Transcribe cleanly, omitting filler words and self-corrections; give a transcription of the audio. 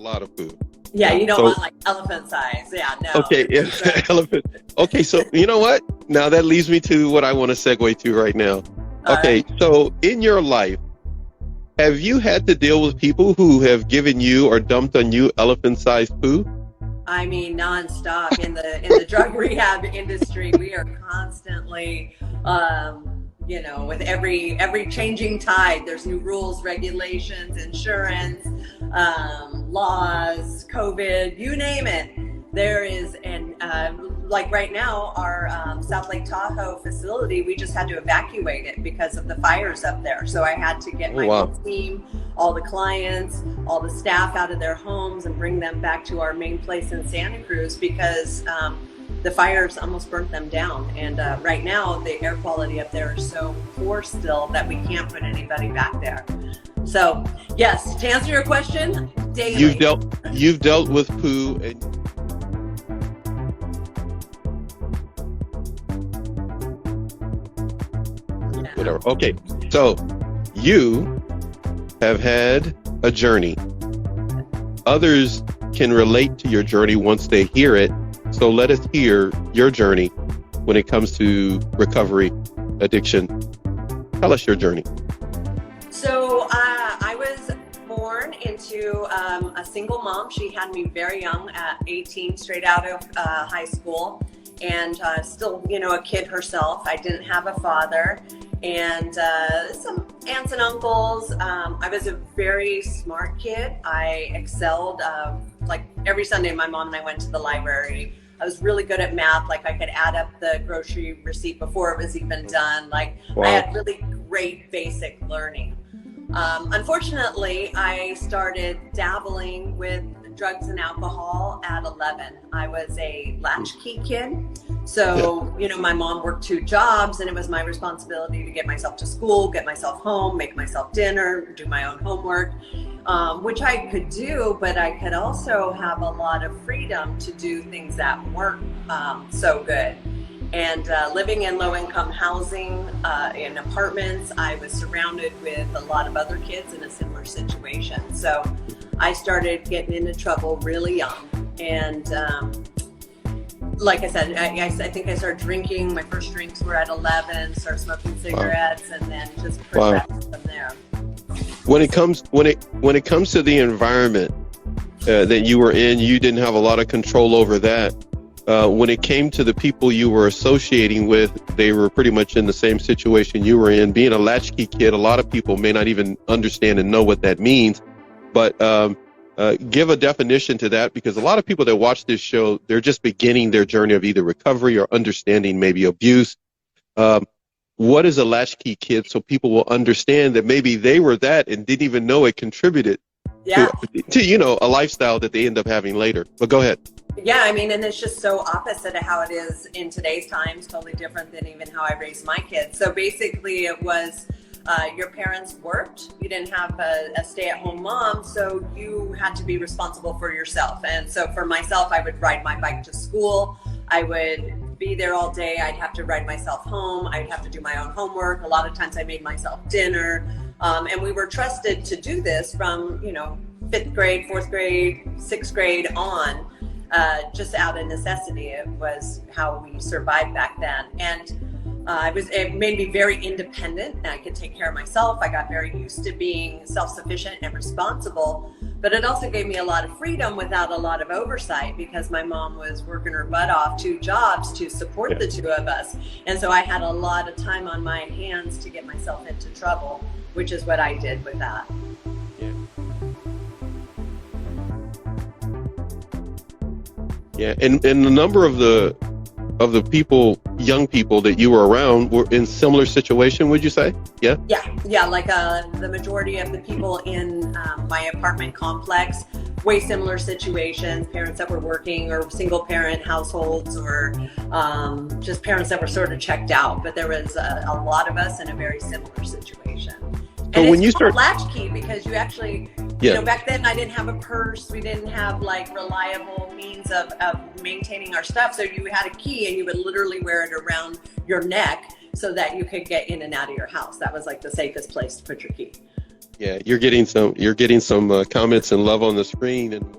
lot of poo. Yeah, you don't So, want like elephant size. Yeah, no. okay, elephant. Okay, so you know what? Now that leads me to what I want to segue to right now. All Okay, right. so in your life, have you had to deal with people who have given you or dumped on you elephant-sized poo? I mean, nonstop in the drug rehab industry, we are constantly, with every changing tide, there's new rules, regulations, insurance, laws, COVID, you name it. There is, and like right now, our South Lake Tahoe facility, we just had to evacuate it because of the fires up there. So I had to get my whole team, all the clients, all the staff out of their homes and bring them back to our main place in Santa Cruz because the fires almost burnt them down. And right now, the air quality up there is so poor still that we can't put anybody back there. So yes, to answer your question, daily. You've dealt with poo and whatever. Okay, so you have had a journey. Others can relate to your journey once they hear it. So let us hear your journey when it comes to recovery, addiction. Tell us your journey. So I was born into a single mom. She had me very young at 18, straight out of high school, and still, a kid herself. I didn't have a father. And some aunts and uncles. I was a very smart kid. I excelled. Like every Sunday, my mom and I went to the library. I was really good at math. Like I could add up the grocery receipt before it was even done. Like I had really great basic learning. Unfortunately, I started dabbling with drugs and alcohol at 11. I was a latchkey kid. So, my mom worked 2 jobs and it was my responsibility to get myself to school, get myself home, make myself dinner, do my own homework, which I could do, but I could also have a lot of freedom to do things that weren't so good. And living in low-income housing, in apartments, I was surrounded with a lot of other kids in a similar situation. So I started getting into trouble really young. And like I said, I think I started drinking. My first drinks were at 11, started smoking cigarettes, and then just progressed from there. When it comes to the environment that you were in, you didn't have a lot of control over that. When it came to the people you were associating with, they were pretty much in the same situation you were in. Being a latchkey kid, a lot of people may not even understand and know what that means. But give a definition to that, because a lot of people that watch this show, they're just beginning their journey of either recovery or understanding maybe abuse. What is a latchkey kid, so people will understand that maybe they were that and didn't even know it contributed to a lifestyle that they end up having later. But go ahead. Yeah, I mean, and it's just so opposite of how it is in today's times, totally different than even how I raised my kids. So basically it was your parents worked, you didn't have a stay-at-home mom, so you had to be responsible for yourself. And so for myself, I would ride my bike to school. I would be there all day. I'd have to ride myself home. I'd have to do my own homework. A lot of times I made myself dinner. And we were trusted to do this from, 5th grade, 4th grade, 6th grade on, just out of necessity. It was how we survived back then. And it made me very independent, and I could take care of myself. I got very used to being self-sufficient and responsible, but it also gave me a lot of freedom without a lot of oversight, because my mom was working her butt off 2 jobs to support the 2 of us. And so I had a lot of time on my hands to get myself into trouble, which is what I did with that. Yeah, and the number of the people, young people that you were around were in similar situation, would you say? Yeah. Like the majority of the people in my apartment complex, way similar situations, parents that were working or single parent households, or just parents that were sort of checked out. But there was a lot of us in a very similar situation. And when it's called latchkey because you actually, back then I didn't have a purse. We didn't have like reliable means of maintaining our stuff. So you had a key and you would literally wear it around your neck so that you could get in and out of your house. That was like the safest place to put your key. Yeah, you're getting some comments and love on the screen, and